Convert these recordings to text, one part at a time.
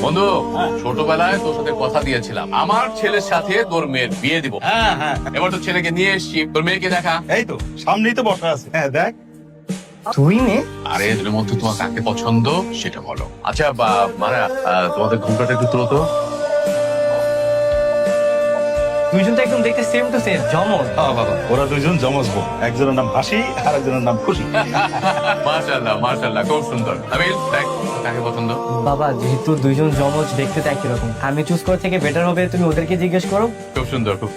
বন্ধু, ছোটবেলায় তোর সাথে কথা দিয়েছিলাম আমার ছেলের সাথে তোর মেয়ের বিয়ে দিব। এবার তোর ছেলেকে নিয়ে এসছি, তোর মেয়েকে দেখা। এই তো সামনেই তো বসা আছে। হ্যাঁ দেখ। তুই মেয়ে? আরে এদের মধ্যে তোমার কাকে পছন্দ সেটা বলো। আচ্ছা মারা, তোমাদের ঘুমটাটা একটু তুলো তো। দুইজন তো একদম দেখতে সেম টু সেম, জমজ। বাবা, ওরা দুইজন জমজ বোন, একজনের নাম হাসি আর একজনের নাম খুশি। মাশাআল্লাহ মাশাআল্লাহ, খুব সুন্দর। নাবিল, দেখ তোর কাকে পছন্দ। বাবা, যেহেতু দুইজন জমজ দেখতে তো একই রকম, আমি চুজ করে থেকে বেটার হবে তুমি ওদেরকে জিজ্ঞেস করো। খুব সুন্দর, খুব।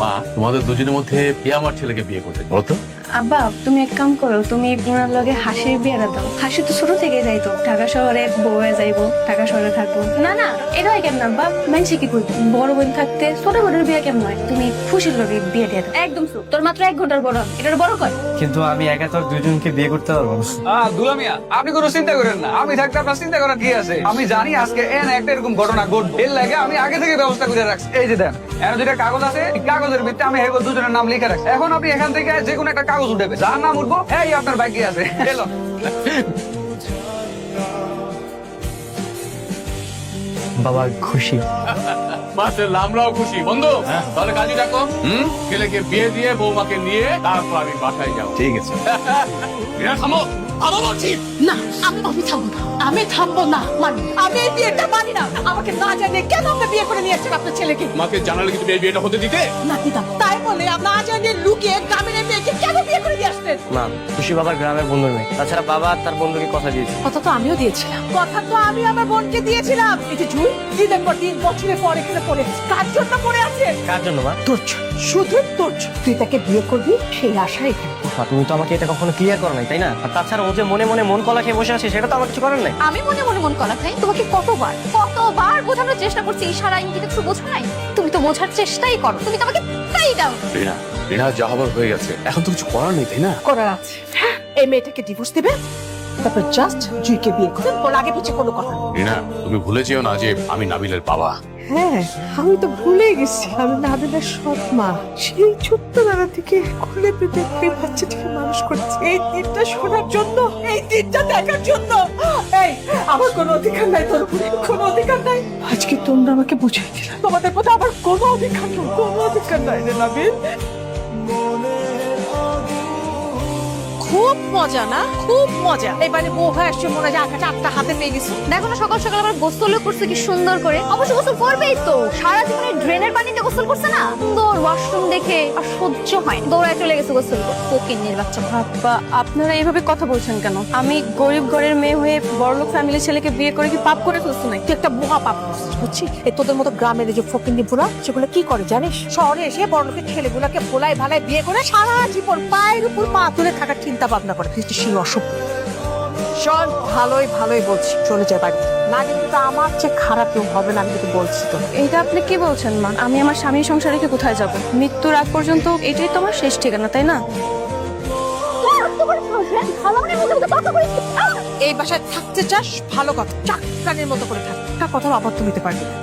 মা, তোমাদের দুজনের মধ্যে কে আমার ছেলেকে বিয়ে করতে বলো তো। আব্বা, তুমি এক কাম করো, তুমি ওনার লগে হাসির বিয়েটা দাও। হাসি তো ছোট থেকে যাইতো ঢাকা শহরে, বউয়ে যাইবো, ঢাকা শহরে থাকবো। না না, এটা হয় কেমন আব্বা? মানুষে কি করবো? বড় বোন থাকতে ছোট বোনের বিয়ে কেমন হয়? তুমি খুশির লগে বিয়ে দিয়ে দাও। একদম চুপ, তোর মাত্র 1 ঘন্টার বড়, এটার বড় কর। কিন্তু আমি একা তো দুইজনকে বিয়ে করতে পারবো না। দুলামিয়া, আপনি কোনো চিন্তা করেন না, আমি থাকতে আপনার চিন্তা করার কি আছে? আমি জানি আজকে একটা এরকম ঘটনা ঘটবে, এর লাগে আমি আগে থেকে ব্যবস্থা করে রাখছি। এই যে দেন, এর যেটা কাগজ আছে, এই কাগজের ভিত্তিতে আমি এগো দুজনের নাম লিখে রাখছি। এখন আপনি এখান থেকে যে কোনো একটা কাগজ উঠাবে, যার নাম উঠবো এই আপনার বাকি আছে। এলো বাবা খুশি। মাশাআল্লাহ, আমরাও খুশি। বন্ধু, তাহলে কাজী ডাকো। ছেলেকে বিয়ে দিয়ে বৌমাকে নিয়ে তারপর আমি বাসায় যাবো। ঠিক আছে। থামো, থামো বলছি। না, আমি থামবো না, আমি থামবো না, মানি আমি এই বিয়েটা মানি না। আমাকে না জানিয়ে কেন আপনি বিয়ে করে নিয়েছেন আপনার ছেলেকে? মাকে জানালে কি তুমি এই বিয়েটা হতে দিতে? না দিদা, তাই বলে না জানিয়ে লুকিয়ে গ্রামের এই মেয়েকে কেন বিয়ে করে দিয়ে আসলেন? মা, খুশি বাবার গ্রামের বন্ধুর মেয়ে, তাছাড়া বাবা তার বন্ধুকে কথা দিয়েছে। কথা তো আমিও দিয়েছিলাম, কথা তো আমি আমার বোনকে দিয়েছিলাম। এই যে জুই, দিনের পর দিন বছরের পর এখানে পড়ে আছে। কার জন্য পড়ে আছে? কার জন্য মা? তোর জন্য, শুধু তোর জন্য। তুই তাকে বিয়ে করবি সেই আশায় এখানে। মা, তুমি তো আমাকে এটা কখনো ক্লিয়ার করো নাই, তাই না? আর তাছাড়া ও যে মনে মনে মন কলা খেয়ে বসে আছে, সেটা তো আমার কিছু করার নাই। আমি মনে মনে মন কলা খাই? তোমাকে কতবার বোঝানোর চেষ্টা করছি, ইশারা ইঙ্গিতে কিছু বোঝো নাই? তুমি তো বোঝার চেষ্টাই করো, তুমি তো আমাকে তাই দাও। রিনা, রিনা যা হবার হয়ে গেছে, এখন তো কিছু করার নেই, তাই না? করার আছে। হ্যাঁ, এই মেয়েটাকে ডিভোর্স দিবে, তারপর জাস্ট জুইকে বিয়ে করবেন। ওর আগে পিছে কোনো কথা না। রিনা, তুমি ভুলে যেও না যে আমি নাবিলের বাবা। হ্যাঁ, আমি তো ভুলে গেছি আমি নাবিলের সৎ মা। সেই ছোট্টবেলা থেকে খুলে পেটে এই বাচ্চাটিকে মানুষ করেছি এই দিনটা শোনার জন্য, এই দিনটা দেখার জন্য। এই, আমার কোনো অধিকার নাই তোর উপরে, কোনো অধিকার নাই। আজকে তোমরা আমাকে বুঝিয়ে দিলে তোমাদের প্রতি আমার কোনো অধিকার নেই, কোনো অধিকার নাই রে নাবিল। খুব মজা না, খুব মজা। এবারে বউ হয়ে আসছে, মনে হয় আকাশে 8টা হাতে পেয়ে গেছে। দেখো না, সকাল সকাল আবার গোসলও করছে কি সুন্দর করে। অবশ্য গোসল করবেই তো, সারা জীবনে ড্রেনের পানিতে গোসল করছে না। সুন্দর ওয়াশরুম দেখে আর সহ্য হয় না, দৌড়ায় চলে গেছে গোসল করতে। ফকিন্নির বাচ্চা। বাবা, আপনারা এইভাবে কথা বলছেন কেন? আমি গরিব ঘরের মেয়ে হয়ে বড়লোক ফ্যামিলির ছেলেকে বিয়ে করে কি পাপ করে ফেলছি নাকি? তুই একটা মহা পাপ করছিস, বুঝছিস? এই তোদের মতো গ্রামের যে ফকিন্নি বুড়া, সেগুলো কি করে জানিস? শহরে এসে বড়লোকের ছেলেগুলোকে ভোলাই ভালাই বিয়ে করে সারা জীবন পায়ের উপর পা তুলে থাকার চিন্তা ভাবনা করে। তুই সেই অসভ্য। শোন, ভালোই বলছি, চলে যায় বাড়ি। না কিন্তু আমার চেয়ে খারাপ কেউ হবে না, আমি কিন্তু বলছি তো। এইটা আপনি কি বলছেন মা? আমি আমার স্বামীর সংসার রেখে কোথায় যাব? মৃত্যুর আগ পর্যন্ত এটাই তোমার শেষ ঠিকানা, তাই না? এই বাসায় থাকতে চাস, ভালো কথা, চাকরানির মতো করে থাক। একটা কথা আবার তুমি নিতে পারবি না।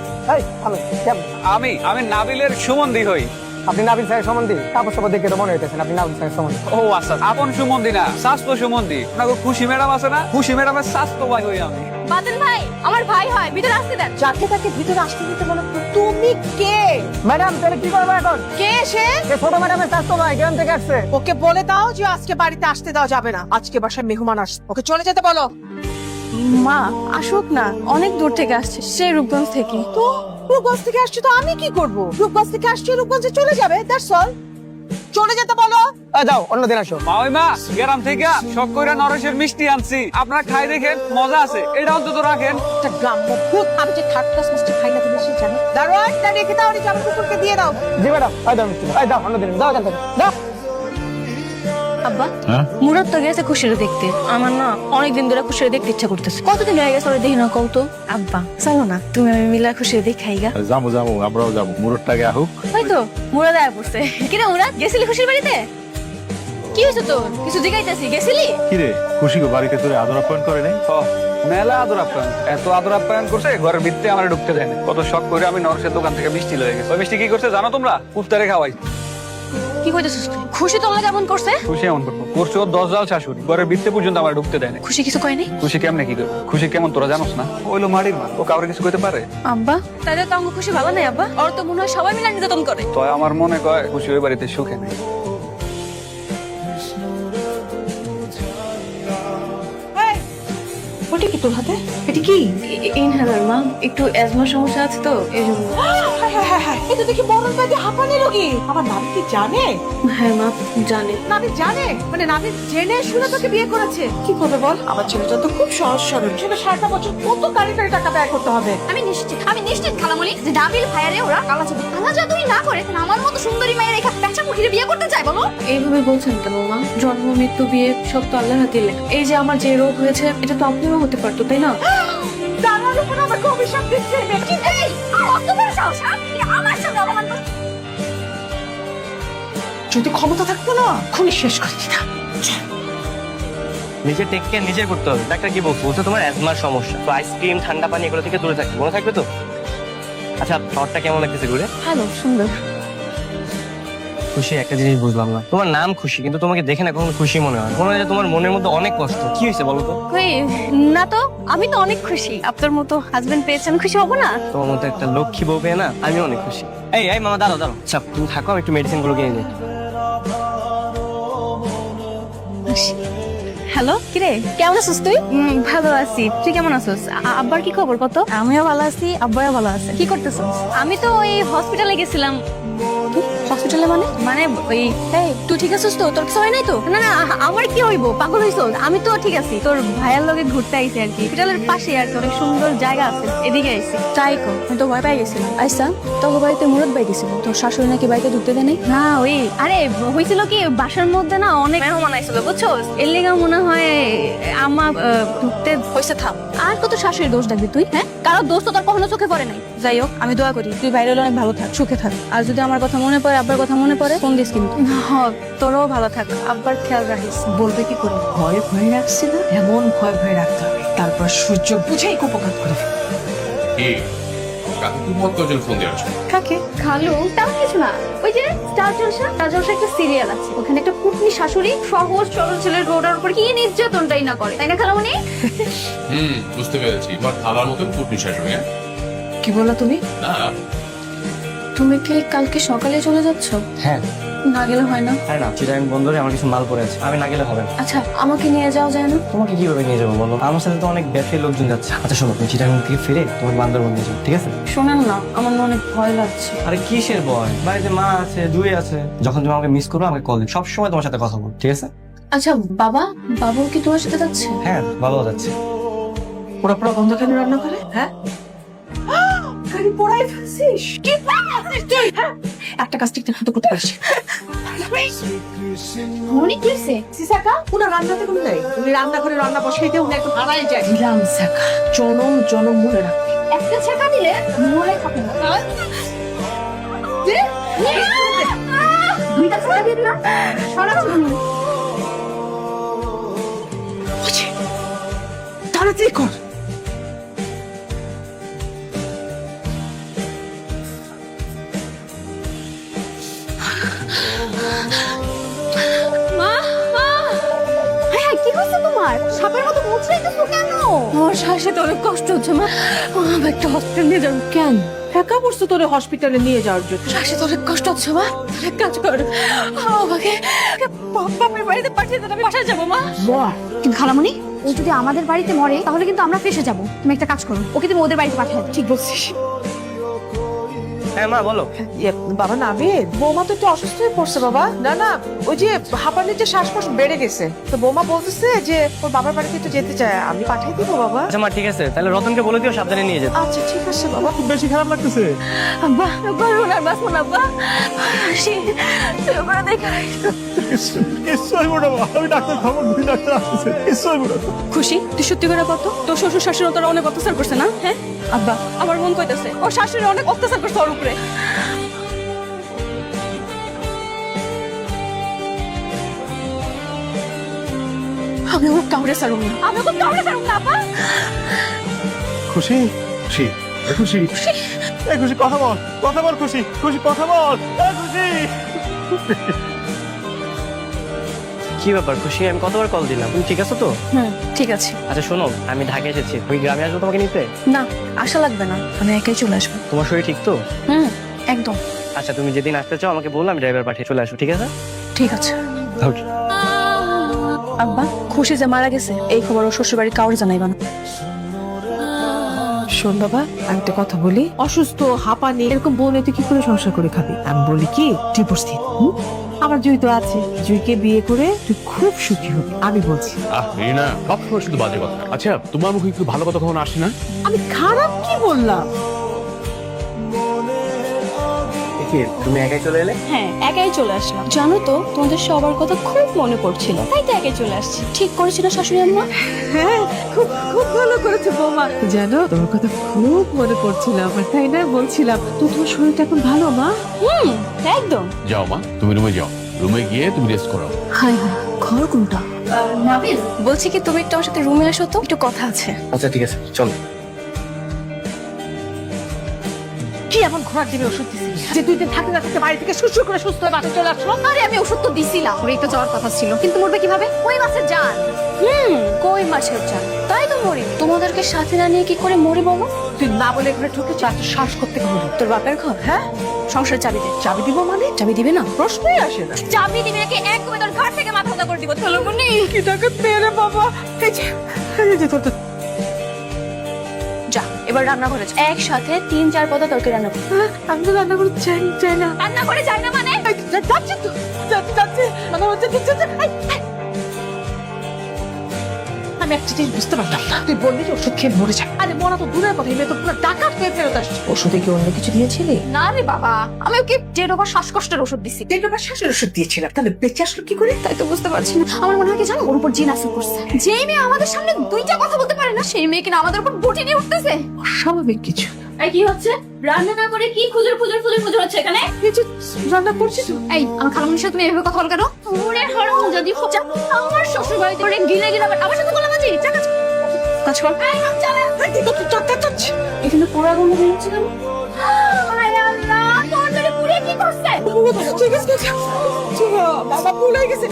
আমি নাবিলের সুমন্দি হই। আপনি নাবিল স্যারের সম্বন্ধে কাপড় সাপড় দেখে তো মনে হইতেছেন আপনি নাবিল স্যারের সম্বন্ধে। ও আচ্ছা, আপন সুমন্দি না, স্বাস্থ্য সুমন্দি। আপনাকে খুশি ম্যাডাম আছে না, খুশি ম্যাডামের স্বাস্থ্য ভাই হই আমি। বাদল ভাই আমার ভাই হয়, ভিতরে আসতে দেন। যাকে তাকে ভিতরে আসতে দিতে বলো। তুমি কে? ম্যাডাম, তাহলে কি করবো এখন? কে সে? ছোট ম্যাডামের স্বাস্থ্য ভাই গ্রাম থেকে আসছে। ওকে বলে দাও যে আজকে বাড়িতে আসতে দাও যাবে না, আজকে বাসায় মেহমান আসছে, ওকে চলে যেতে বলো। মা আসুক না, অনেক দূর থেকে আসছে, সেই রূপগঞ্জ থেকে। তো রূপগঞ্জ থেকে আসছে, তো আমি কি করব? রূপগঞ্জ থেকে আসছে, রূপগঞ্জে চলে যাবে, দ্যাটস অল। চলে যেতে বলো। যাও, অন্যদিন আসো। মাওইমা, গ্রাম থেকে শখ কইরা নরসের মিষ্টি আনছি, আপনারা খাই দেখেন, মজা আছে, এটা অন্তত রাখেন। একটা গ্রাম্য ভূত, আমি যে থার্ড ক্লাস মিষ্টি খাই না তুমি সেই জানো। দারোয়ান, তা রেখে দাও, আমার কুকুরকে দিয়ে দাও। জি ম্যাডাম, দাও মিষ্টি, দাও অন্যদিন, দাও জানতে দাও। আব্বা, মুরাদ তো গেছে খুশিরে দেখতে। আমার না অনেকদিন ধরে খুশিরে দেখতে ইচ্ছা করতেছে। কতদিন হয়ে গেছে ওরা দেখি না, কও তো। আব্বা চলো না, তুমি আমি মিলা খুশিরে দেখাই গা। যাবো আমরাও যাবো, মুরতটাকে আহুক। হয়তো মুরাদ আয়া পড়ছে। কিরে মুরাদ, গেছিলি খুশির বাড়িতে? কি হয়েছে তোর? কিছু জিগাইতেছি, গেছিলি? কিরে, খুশিকে বাড়িতে তোরে আদর আপ্যায়ন করে নাই? মেলা আদর আপ্যায়ন, এত আদর আপ্যায়ন করছে ঘরের ভিতরে আমার ঢুকতে দেয় না। কত শখ করে আমি নরসের দোকান থেকে মিষ্টি লয়ে গেছি। ওই মিষ্টি কি করছে জানো তোমরা? কুত্তারে খাওয়াই। কি কইতেছিস তুই? খুশি তোমরা কেমন করছে? খুশি এমন করবো করছে ওর 10 জাল শাশুড়ি ঘরের ভিতরে পর্যন্ত আমার ঢুকতে দেয় না। খুশি কিছু কয় নাই? খুশি কেমনে কি করবো? খুশি কেমন তোরা জানোস না? ওইলো মাটির মা, ও কাউরে কিছু কইতে পারে? আব্বা তাহলে তো আমাকে খুশি ভালো নাই আব্বা, ওর তো মনে হয় সবাই মিলে নির্যাতন করে। তো আমার মনে কয় খুশি ওই বাড়িতে সুখে নেই। ওটা কি তোর হাতে? এটা কি? ইনহেলার মা, একটু অ্যাজমা সমস্যা আছে তো এই জন্য। হ্যাঁ, এটা দেখি মরণ ব্যাধি হাঁপানি রোগী। আমার নানি কি জানে? হ্যাঁ মা জানে। নানি জানে? মানে নানি জেনে শুনে তোকে বিয়ে করেছে? কি করবে বল? আমার ছেলেটা তো খুব সহজ সরল ছিল। 60টা বছর কত কারি টাকা ব্যয় করতে হবে? আমি নিশ্চিত খালামণি যে নাবিল ভাইয়ারে ওরা কালা জাদুই না করে তাহলে আমার মতো সুন্দরী মায়ের রেখা পেঁচা মুখিরে বিয়ে করতে চাই বলো? এইভাবে বলছেন কেন মা? জন্ম মৃত্যু বিয়ে সব তো আল্লাহর হাতে লেখা। এই যে আমার যে রোগ হয়েছে এটা তো আপনারও হতে পারতো, তাই না? দাঁড়ার উপর আমাকে অভিশাপ দিচ্ছে এই মেয়েটি। এই কত বড় সাহস আমার সাথে অপমান করছিস? যদি ক্ষমতা থাকতো না খুনি শেষ করে দিতাম। নিজে টেক কেয়ার নিজে করতে হবে। ডাক্তার কি বলছে? বলছে তোমার অ্যাজমার সমস্যা, তো আইসক্রিম ঠান্ডা পানি এগুলো থেকে দূরে থাকবে, মনে থাকবে তো? আচ্ছা শহরটা কেমন লাগতেছে ঘুরে? ভালো, সুন্দর। খুশি, একটা জিনিস বুঝলাম না, তোমার নাম খুশি কিন্তু তোমাকে দেখে না কখনো খুশি মনে হয়। মনে হয় যে তোমার মনের মধ্যে অনেক কষ্ট। কি হয়েছে বলো তো? কই না তো, আমি তো অনেক খুশি। আপনার মতো হাজবেন্ড পেয়েছেন, খুশি হব না? তোমার মতো একটা লক্ষ্মী বউ পেয়ে না আমি অনেক খুশি। এই এই মামা দাঁড়াও দাঁড়াও, আচ্ছা তুমি থাকো, আমি একটু মেডিসিন গুলো কিনে নিই। হ্যালো, কিরে কেমন আছিস তুই? ভালো আছি, তুই কেমন আছিস? আব্বার কি খবর কত? আমিও ভালো আছি, আব্বাও ভালো আছে। কি করতেছিস? আমি তো ওই হসপিটালে গেছিলাম। হসপিটালে মানে? মানে ওই এই তুই ঠিক আছিস তো? তোর কিছু হয় নাই তো? না না, আমার কি হইব? পাগল হইছ? আমি তো ঠিক আছি। তোর ভাইয়ের লগে ঘুরতে আইছি আর কি, হসপিটালের পাশে আর কি অনেক সুন্দর জায়গা আছে, এদিকে আইছি। তাই কো, আমি তো ভয় পেয়ে গেছিলাম। আইসা তোর বাড়িতে মুরত বাই গেছিল, তোর শাশুড়ি নাকি বাড়িতে ঢুকতে দেয় নাই? না ওই আরে হয়েছিল কি, বাসার মধ্যে না অনেক মেহমান আইছিল বুঝছো, এর লেগা মনে হয় আমার ঢুকতে হয়েছে। থাম, আর কত শাশুড়ির দোষ দেখবি তুই? হ্যাঁ, কারো দোষ তো তোর কখনো চোখে পড়ে নাই। যাই হোক, আমি দোয়া করি তুই বাইরে অনেক ভালো থাক, সুখে থাক। আর যদি আমার কথা মনে পড়ে, আব্বার কথা মনে পড়ে, ফোন দিস কিন্তু। হ্যাঁ, তোরও ভালো থাক, আব্বার খেয়াল রাখিস। বলবে কি করে? ভয়ে ভয়ে রাখছি না, এমন ভয় ভয়ে রাখতে হবে, তারপর সূর্য বুঝেই কুপকাত করে ফেলবে। কি কাকে তুমি মত কজন ফোন দিয়েছ? কাকে? খালু তেমন কিছু না, ওই যে স্টার জলসা একটা সিরিয়াল আছে, ওখানে একটা কুটনি শাশুড়ি সহজ সরল ছেলের বউটার উপর কি নির্যাতনটাই না করে, তাই না খালামণি? বুঝতে পেরেছি, তোমার খালার মতন কুটনি শাশুড়ি। হ্যাঁ? কি বললা তুমি? না তুমি কি কালকে সকালে চলে যাচ্ছ? হ্যাঁ। না গেলে হয় না? আরে না, চিটাং বন্দরে আমার কিছু মাল পড়ে আছে, আমি না গেলে হবে না। আচ্ছা আমাকে নিয়ে যাও যায় না? তোমাকে কিভাবে নিয়ে যাবো বলো? আমার সাথে তো অনেক ব্যবসায়ী লোকজন যাচ্ছে। আচ্ছা শোনো, তুমি চিটাং থেকে ফিরে তোমার বান্দরবন নিয়ে যাও, ঠিক আছে? শোনেন না, আমার না অনেক ভয় লাগছে। আরে কিসের ভয়? বাড়িতে মা আছে, দুই আছে। যখন তুমি আমাকে মিস করো আমাকে কল দিও, সবসময় তোমার সাথে কথা বল, ঠিক আছে? আচ্ছা বাবু কি তোমার সাথে যাচ্ছে? হ্যাঁ ভালো যাচ্ছে। ওরা পুরো বন্ধ কেন রান্না করে? হ্যাঁ, গাড়ি পোড়াই ফেলছিস? কি পারছিস তুই? হ্যাঁ? একটা কাজ ঠিক মতো করতে পারছিস? অনেক হয়েছে। সিসাকা উনি রান্নাতে কোনো নেই, উনি রান্না করে রান্না বসাইতে উনি একটু হারাই যায়। রাম সাকা জনম জনম মনে রাখবে। একটা ছেঁকা দিলে মরে খাবে না। দুইটা ছেঁকা দিয়ে দিলাম, সারা জীবন তাড়াতাড়ি কর। কি হয়েছে তোমার? সাপের মতো মুচড়াইতেছো কেন? আমার শ্বাসে তো অনেক কষ্ট হচ্ছে মা, আমার একটা হসপিটাল নিয়ে যাও। কেন একা পড়ছো তোরে হসপিটালে নিয়ে যাওয়ার জন্য? শ্বাসে তো অনেক কষ্ট হচ্ছে মা, তাহলে এক কাজ কর, আমাকে বাপের বাড়িতে পাঠিয়ে দেন, আমি বাসায় যাবো মা। কিন্তু খালামণি, ও যদি আমাদের বাড়িতে মরে তাহলে কিন্তু আমরা ফেসে যাবো। তুমি একটা কাজ করো, ওকে তুমি ওদের বাড়িতে পাঠিয়ে দাও। ঠিক বলছিস। হ্যাঁ মা বলো। বাবা নাবিল, বৌমা তো একটু অসুস্থ হয়ে পড়ছে বাবা। না না, ওই যে হাঁপানির যে শ্বাসকষ্ট বেড়ে গেছে, তো বৌমা বলতেছে যে ওর বাবার বাড়িতে একটু যেতে চায়, আমি পাঠিয়ে দিব বাবা। আচ্ছা মা ঠিক আছে, তাহলে রতনকে বলে দিও সাবধানে নিয়ে যেতে। আচ্ছা ঠিক আছে বাবা। খুব বেশি খারাপ লাগতেছে? আব্বা ওনার বাঁচবো না আব্বা, ওরা দেখে। নিশ্চয়ই বড়, আমি ডাক্তার খবর দিই, ডাক্তার আসতেছে, নিশ্চয়ই বড়। খুশি, তুই সত্যি করে কত? তোর শ্বশুর শাশুড়ি তোর অনেক অত্যাচার করছে না? হ্যাঁ আব্বা, আমার মন কইতাছে ওর শাশুড়ি অনেক অত্যাচার করছে ওর উপরে। আমি ওর কাউরে ছাড়ুম না, আমি ওকে কাউরে ছাড়ুম না আব্বা। খুশি খুশি খুশি এই খুশি কথা বল, কথা বল খুশি, খুশি কথা বল, খুশি। কি ব্যাপার খুশি? আমি কতবার কল দিলাম, তুমি ঠিক আছো তো? ঠিক আছে। আচ্ছা শোনো, আমি ঢাকা এসেছি, ওই গ্রামে আসবো তোমাকে নিতে। না, আশা লাগবে না, আমি একাই চলে আসবো। তোমার শরীর ঠিক তো? একদম। আচ্ছা তুমি যেদিন আসতে চাও আমাকে বললাম, ড্রাইভার পাঠিয়ে চলে আসো, ঠিক আছে? ঠিক আছে। ওকে। আব্বা, খুশি যে মারা গেছে এই খবর ও শ্বশুর বাড়ি কাউরে জানাইবা না। শোন বাবা, আমি একটা কথা বলি, অসুস্থ হাঁপানি এরকম বোনে তুই কি করে সংসার করে খাবি? আমি বলি কি, ডিভোর্স দিন। আমার জুই তো আছে, জুইকে বিয়ে করে তুই খুব সুখী হবি, আমি বলছি। রিনা সবসময় শুধু বাজে কথা। আচ্ছা তোমার মুখে একটু ভালো কথা কখনো আসে না? আমি খারাপ কি বললাম? তুমি একাই চলে এলে? হ্যাঁ, একাই চলে আসলাম। জানো তো তোমাদের সবার কথা খুব মনে পড়ছিল, তাই তো একাই চলে আসছি। ঠিক করেছি না শাশুড়ি আম্মা? হ্যাঁ, খুব খুব ভালো করেছে বৌমা। জানো তোমার কথা খুব মনে পড়ছিল আমার, তাই না? বলছিলাম তো তোমার শরীরটা এখন ভালো মা? একদম। যাও মা, তুমি রুমে যাও, রুমে গিয়ে তুমি রেস্ট করো। হাই হাই, ঘর কোনটা? নাবিল, বলছি কি তুমি একটু আমার সাথে রুমে আসো তো, একটু কথা আছে। আচ্ছা ঠিক আছে, চলো। কি এমন ঘোড়ার ডিমে ওষুধ দিছিস যে 2 দিন থাকতে না থাকতে বাড়ি থেকে সুস্থ করে সুস্থ হয়ে বাসা চলে আসলো? আরে আমি ওষুধ তো দিছিলাম, ওরই তো যাওয়ার কথা ছিল, কিন্তু মরবে কিভাবে? ওই মাছের জান। কই মাছের চাল, তাই তো মরি। তোমাদেরকে সাথে না নিয়ে কি করে মরি বলো? তুই না বলে ঘরে ঢুকে চার শ্বাস করতে হলো। তোর বাপের ঘর? হ্যাঁ, সংসার চাবি দে। চাবি দিব মানে? চাবি দিবে না? প্রশ্নই আসে না। চাবি দিবি নাকি একদমই তোর ঘর থেকে মাথা উদা করে দিব? চলো মনি। কি টাকা পেরে বাবা, এই যে তোর তো যা, এবার রান্না করে একসাথে 3-4 পদ তরকারি রান্না কর। আমি তো রান্না করতে চাই না। রান্না করে যায় না মানে? যাচ্ছি তো, যাচ্ছি মানে হচ্ছে আমি একটা জিনিস বুঝতে পারলাম না। তুই বললি যে ওষুধ খেয়ে মরে যায়, আরে মরা তো দূরের কথা, এমনি তো পুরো ডাকাত হয়ে ফেরত আসছে। ওষুধে কি অন্য কিছু দিয়েছিলি? না রে বাবা, আমি ওকে জেরোবা শ্বাসকষ্টের ওষুধ দিছি। তেলবার শ্বাসের ওষুধ দিয়েছিলাম, তাহলে বেঁচে আসলো কি করে? তাই তো বুঝতে পারছি না। আমার মনে হয় কি জানো, ওর উপর জিন আসর করছে। যেই মেয়ে আমাদের সামনে 2টা কথা বলতে পারে না, সেই মেয়ে কিনা আমাদের উপর বটি নিয়ে উঠতেছে। স্বাভাবিক কিছু। এই কি হচ্ছে? রান্না না করে কি খুজুর হচ্ছে এখানে? এই যে রান্না করছি তো। এই আমার খালামণির সাথে তুমি এভাবে কথা বল কেন? ওরে হারাম যদি খোঁজা, আমার শ্বশুর বাড়িতে ওরে গিলে গিলে আবার সাথে গোলামাজি। চাকা কাজ কর। এই হাত চালা। এখানে পোড়া গন্ধ বেরোচ্ছে কেন? হায় আল্লাহ, তোর মেয়ে পুড়ে কি করছে? ঠিক আছে, বাবা ভুলে গেছে।